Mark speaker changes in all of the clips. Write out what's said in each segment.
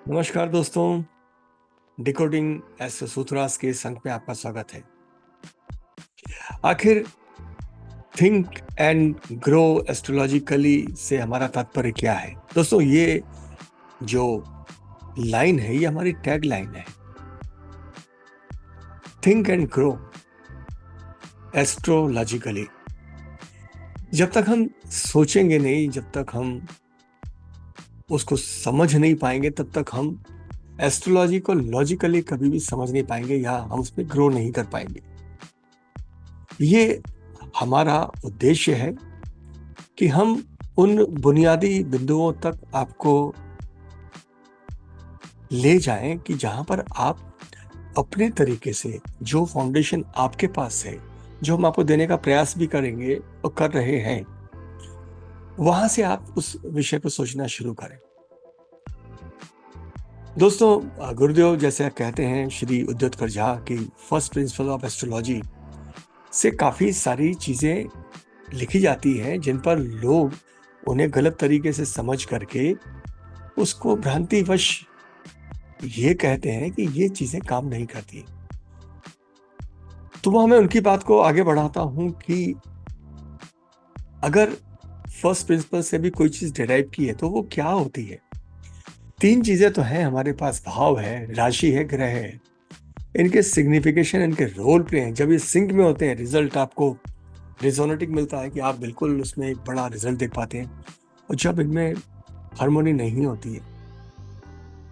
Speaker 1: नमस्कार दोस्तों, decoding astro सूत्रास के इस अंक में आपका स्वागत है। आखिर थिंक एंड ग्रो एस्ट्रोलॉजिकली से हमारा तात्पर्य क्या है? दोस्तों, ये जो लाइन है ये हमारी टैग लाइन है। Think and grow astrologically. जब तक हम सोचेंगे नहीं, जब तक हम उसको समझ नहीं पाएंगे, तब तक हम एस्ट्रोलॉजी को लॉजिकली कभी भी समझ नहीं पाएंगे या हम उसमें ग्रो नहीं कर पाएंगे। ये हमारा उद्देश्य है कि हम उन बुनियादी बिंदुओं तक आपको ले जाएं कि जहां पर आप अपने तरीके से जो फाउंडेशन आपके पास है, जो हम आपको देने का प्रयास भी करेंगे और कर रहे हैं, वहां से आप उस विषय पर सोचना शुरू करें। दोस्तों, गुरुदेव जैसे कहते हैं श्री उद्योतकर झा की फर्स्ट प्रिंसिपल ऑफ एस्ट्रोलॉजी से काफी सारी चीजें लिखी जाती हैं जिन पर लोग उन्हें गलत तरीके से समझ करके उसको भ्रांतिवश ये कहते हैं कि ये चीजें काम नहीं करती। तो वहां मैं उनकी बात को आगे बढ़ाता हूं कि अगर फर्स्ट प्रिंसिपल से भी कोई चीज डिराइव की है तो वो क्या होती है। तीन चीजें तो हैं हमारे पास, भाव है, राशि है, ग्रह है। इनके सिग्निफिकेशन, इनके रोल प्ले हैं। जब ये सिंक में होते हैं, रिजल्ट आपको रिजोनेटिक मिलता है कि आप बिल्कुल उसमें एक बड़ा रिजल्ट देख पाते हैं। और जब इनमें हार्मोनी नहीं होती है,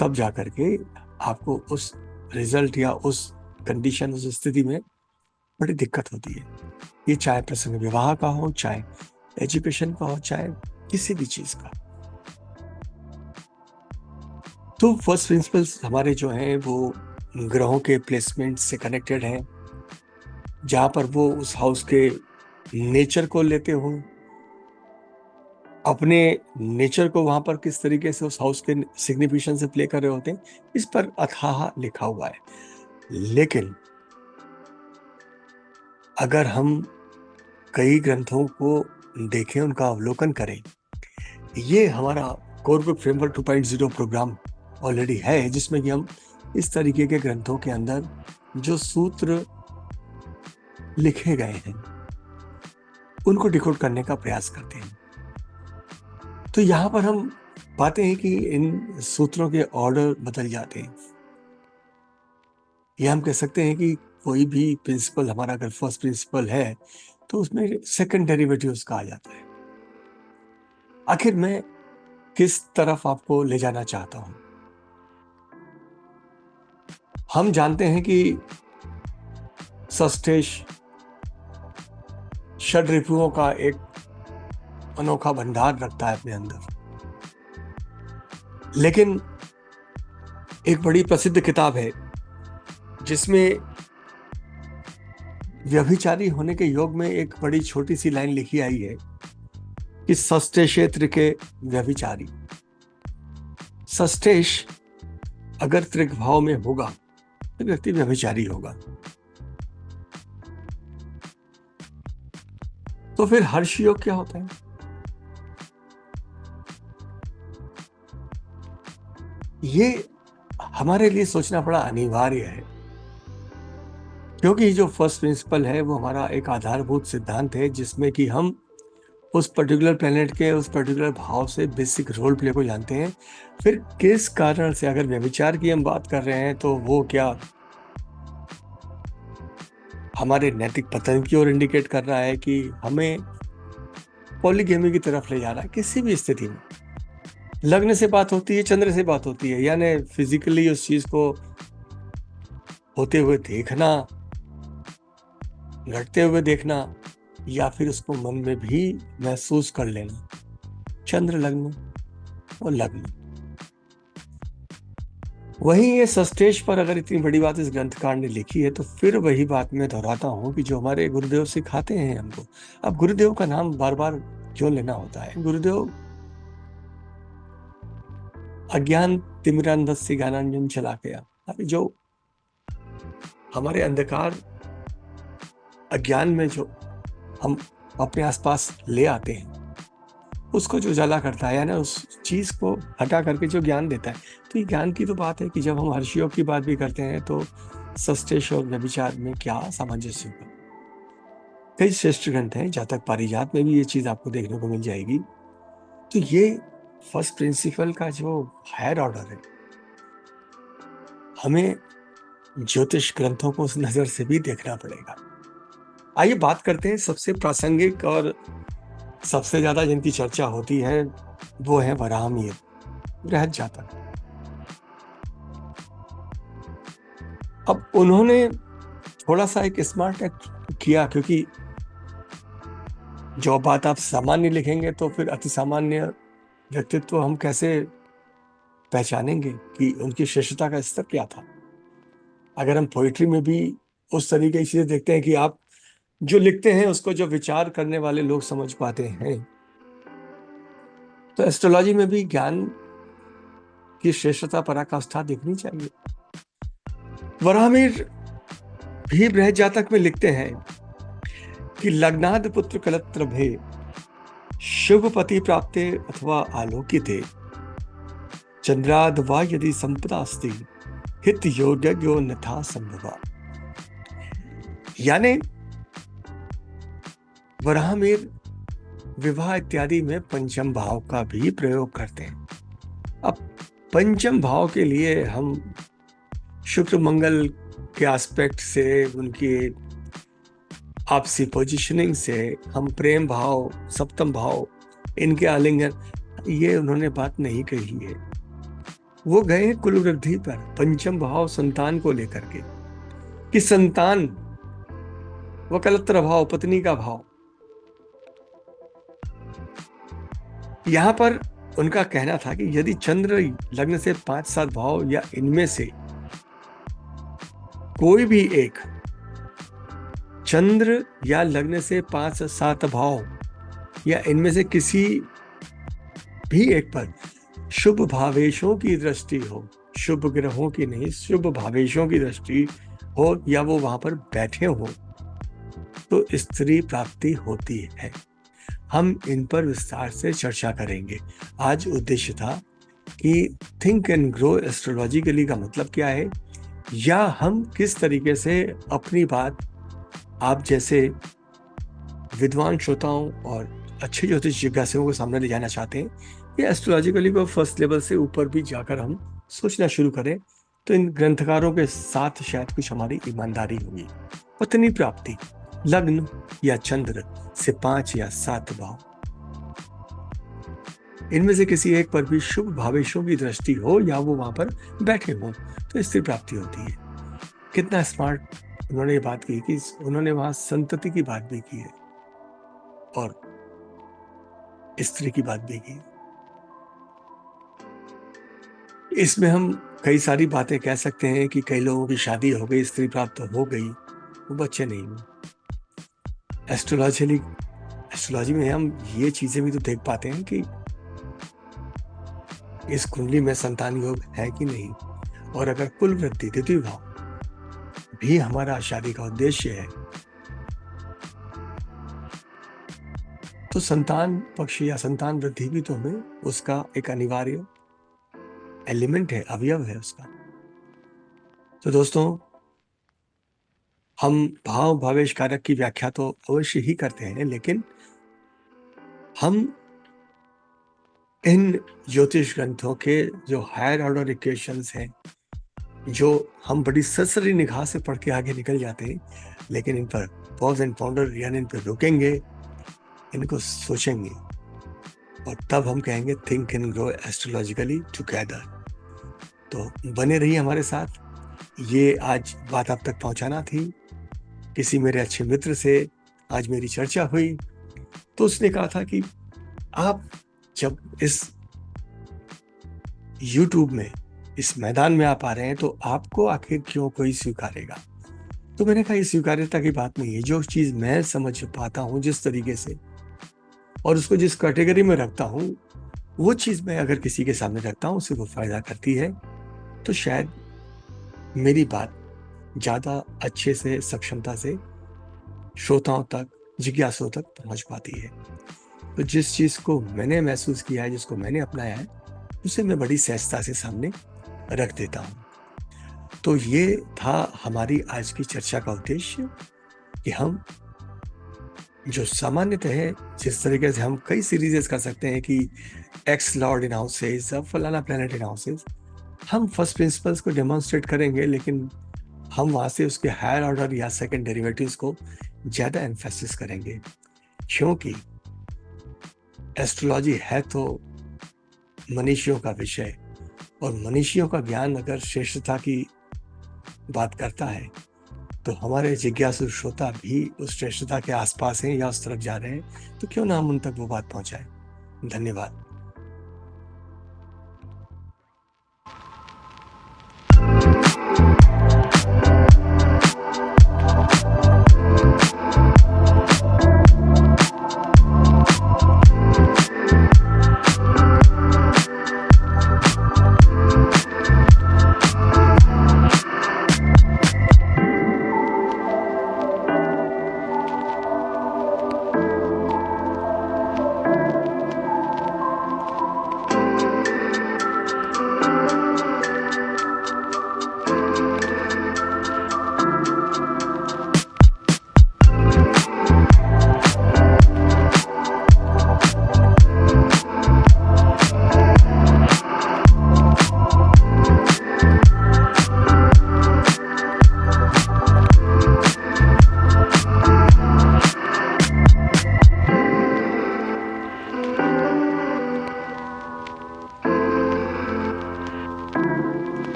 Speaker 1: तब जा करके आपको उस रिजल्ट या उस कंडीशन, उस स्थिति में बड़ी दिक्कत होती है। ये चाहे प्रसंग विवाह का हो, चाहे एजुकेशन का हो, चाहे किसी भी चीज का। तो फर्स्ट प्रिंसिपल्स हमारे जो हैं वो ग्रहों के प्लेसमेंट से कनेक्टेड हैं, जहां पर वो उस हाउस के नेचर को लेते हो, अपने नेचर को वहां पर किस तरीके से उस हाउस के सिग्निफिकेशन से प्ले कर रहे होते हैं, इस पर अथाह लिखा हुआ है। लेकिन अगर हम कई ग्रंथों को देखें, उनका अवलोकन करें, ये हमारा कोर फ्रेमवर्क 2.0 प्रोग्राम ऑलरेडी है, जिसमें कि हम इस तरीके के ग्रंथों के अंदर जो सूत्र लिखे गए हैं उनको डिकोड करने का प्रयास करते हैं। तो यहाँ पर हम पाते हैं कि इन सूत्रों के ऑर्डर बदल जाते हैं। या हम कह सकते हैं कि कोई भी प्रिंसिपल हमारा अगर फर्स्ट प्रिंसिपल है तो उसमें सेकंड डेरिवेटिव उसका आ जाता है। आखिर मैं किस तरफ आपको ले जाना चाहता हूं? हम जानते हैं कि सस्टेश षड ऋतुओं का एक अनोखा भंडार रखता है अपने अंदर। लेकिन एक बड़ी प्रसिद्ध किताब है जिसमें व्यभिचारी होने के योग में एक बड़ी छोटी सी लाइन लिखी आई है कि सस्ते क्षेत्र के व्यभिचारी। सस्टेश अगर त्रिक भाव में होगा तो व्यक्ति व्यभिचारी होगा। तो फिर हर्ष योग क्या होता है? ये हमारे लिए सोचना बड़ा अनिवार्य है, क्योंकि जो फर्स्ट प्रिंसिपल है वो हमारा एक आधारभूत सिद्धांत है जिसमें कि हम उस पर्टिकुलर प्लेनेट के उस पर्टिकुलर भाव से बेसिक रोल प्ले को जानते हैं। फिर किस कारण से, अगर व्यभिचार की हम बात कर रहे हैं तो वो क्या हमारे नैतिक पतन की ओर इंडिकेट कर रहा है कि हमें पॉलीगेमी की तरफ ले जा रहा है। किसी भी स्थिति में लग्न से बात होती है, चंद्र से बात होती है, यानी फिजिकली उस चीज को होते हुए देखना, घटते हुए देखना, या फिर उसको मन में भी महसूस कर लेना। चंद्र लग्न और लग्न, वहीं ये सस्टेज पर अगर इतनी बड़ी बात इस ग्रंथकार ने लिखी है तो फिर वही बात मैं दोहराता हूं कि जो हमारे गुरुदेव सिखाते हैं हमको। अब गुरुदेव का नाम बार बार क्यों लेना होता है? गुरुदेव अज्ञान तिमिरांधस्य ज्ञानांजन चला गया। अभी जो हमारे अंधकार अज्ञान में जो हम अपने आसपास ले आते हैं, उसको जो उजाला करता है, यानी उस चीज को हटा करके जो ज्ञान देता है। तो ये ज्ञान की तो बात है कि जब हम हर्षयोग की बात भी करते हैं तो सस्तेश और व्यभिचार में क्या सामंजस्य होगा। कई श्रेष्ठ ग्रंथ हैं, जातक पारिजात में भी ये चीज आपको देखने को मिल जाएगी। तो ये फर्स्ट प्रिंसिपल का जो हायर ऑर्डर है, हमें ज्योतिष ग्रंथों को उस नजर से भी देखना पड़ेगा। आइए बात करते हैं सबसे प्रासंगिक और सबसे ज्यादा जिनकी चर्चा होती है, वो है वराहमिहिर, बृहद जातक। अब उन्होंने थोड़ा सा एक स्मार्ट एक्ट किया, क्योंकि जो बात आप सामान्य लिखेंगे तो फिर अति सामान्य व्यक्तित्व हम कैसे पहचानेंगे कि उनकी श्रेष्ठता का स्तर क्या था। अगर हम पोइट्री में भी उस तरीके की चीजें देखते हैं कि आप जो लिखते हैं उसको जो विचार करने वाले लोग समझ पाते हैं, तो एस्ट्रोलॉजी में भी ज्ञान की श्रेष्ठता पराकाष्ठा दिखनी चाहिए। वराहमिहिर भी बृहद जातक में लिखते हैं कि लग्नाद पुत्र कलत्र भे शुभ पति प्राप्ते अथवा आलोकिते चंद्राद वा यदि संपदा अस्ति हित योग्यो नथा संभवा। यानी वराहमिहिर विवाह इत्यादि में पंचम भाव का भी प्रयोग करते हैं। अब पंचम भाव के लिए हम शुक्र मंगल के एस्पेक्ट से, उनकी आपसी पोजीशनिंग से, हम प्रेम भाव, सप्तम भाव, इनके आलिंगन, ये उन्होंने बात नहीं कही है। वो गए कुल वृद्धि पर, पंचम भाव संतान को लेकर के, कि संतान, वो कलत्र भाव, पत्नी का भाव। यहां पर उनका कहना था कि यदि चंद्र लग्न से 5-7 भाव या इनमें से कोई भी एक, चंद्र या लग्न से 5-7 भाव या इनमें से किसी भी एक पर शुभ भावेशों की दृष्टि हो, शुभ ग्रहों की नहीं, शुभ भावेशों की दृष्टि हो, या वो वहां पर बैठे हो, तो स्त्री प्राप्ति होती है। हम इन पर विस्तार से चर्चा करेंगे। आज उद्देश्य था कि थिंक एंड ग्रो एस्ट्रोलॉजिकली का मतलब क्या है, या हम किस तरीके से अपनी बात आप जैसे विद्वान श्रोताओं और अच्छे ज्योतिष जिज्ञासुओं को सामने ले जाना चाहते हैं, या एस्ट्रोलॉजिकली को फर्स्ट लेवल से ऊपर भी जाकर हम सोचना शुरू करें, तो इन ग्रंथकारों के साथ शायद कुछ हमारी ईमानदारी होगी। पत्नी प्राप्ति लग्न या चंद्र से 5 या 7 भाव, इनमें से किसी एक पर भी शुभ भावेशों की दृष्टि हो या वो वहां पर बैठे हो, तो स्त्री प्राप्ति होती है। कितना स्मार्ट उन्होंने ये बात की कि उन्होंने वहां संतति की बात भी की है और स्त्री की बात भी की। इसमें हम कई सारी बातें कह सकते हैं कि कई लोगों की शादी हो गई, स्त्री प्राप्त हो गई, वो बच्चे नहीं हुए। एस्ट्रोलॉजी में हम ये चीजें भी तो देख पाते हैं कि इस कुंडली में संतान योग है कि नहीं, और अगर कुल वृद्धि द्वितीय भाव भी हमारा शादी का उद्देश्य है, तो संतान पक्ष या संतान वृद्धि भी तो हमें उसका एक अनिवार्य एलिमेंट है, अवयव है उसका। तो दोस्तों, हम भाव भावेश कारक की व्याख्या तो अवश्य ही करते हैं, लेकिन हम इन ज्योतिष ग्रंथों के जो हायर ऑर्डर इक्वेशंस हैं, जो हम बड़ी सरसरी निगाह से पढ़ के आगे निकल जाते हैं, लेकिन इन पर पॉज एंड पॉन्डर, यानी इन पर रुकेंगे, इनको सोचेंगे, और तब हम कहेंगे think and grow astrologically together. तो बने रहिए हमारे साथ। ये आज बात आप तक पहुंचाना थी। किसी मेरे अच्छे मित्र से आज मेरी चर्चा हुई, तो उसने कहा था कि आप जब इस YouTube में, इस मैदान में आप आ रहे हैं, तो आपको आखिर क्यों कोई स्वीकारेगा। तो मैंने कहा, ये स्वीकार्यता की बात नहीं है। जो चीज मैं समझ पाता हूं जिस तरीके से, और उसको जिस कैटेगरी में रखता हूं, वो चीज मैं अगर किसी के सामने रखता हूं, उसे वो फायदा करती है, तो शायद मेरी बात ज्यादा अच्छे से, सक्षमता से श्रोताओं तक, जिज्ञासुओं तक पहुंच पाती है। तो जिस चीज़ को मैंने महसूस किया है, जिसको मैंने अपनाया है, उसे मैं बड़ी सहजता से सामने रख देता हूँ। तो ये था हमारी आज की चर्चा का उद्देश्य कि हम जो सामान्यतः जिस तरीके से हम कई सीरीज़ेज़ कर सकते हैं कि एक्स लॉर्ड इन हाउसेज़, फलाना प्लैनेट इन हाउसेज़, हम फर्स्ट प्रिंसिपल्स को डेमोंस्ट्रेट करेंगे, लेकिन हम वहाँ से उसके हायर ऑर्डर या सेकंड डेरिवेटिव्स को ज़्यादा एम्फेसिस करेंगे। क्योंकि एस्ट्रोलॉजी है तो मनीषियों का विषय, और मनीषियों का ज्ञान अगर श्रेष्ठता की बात करता है, तो हमारे जिज्ञासु श्रोता भी उस श्रेष्ठता के आसपास हैं या उस तरफ जा रहे हैं, तो क्यों ना हम उन तक वो बात पहुँचाएँ। धन्यवाद।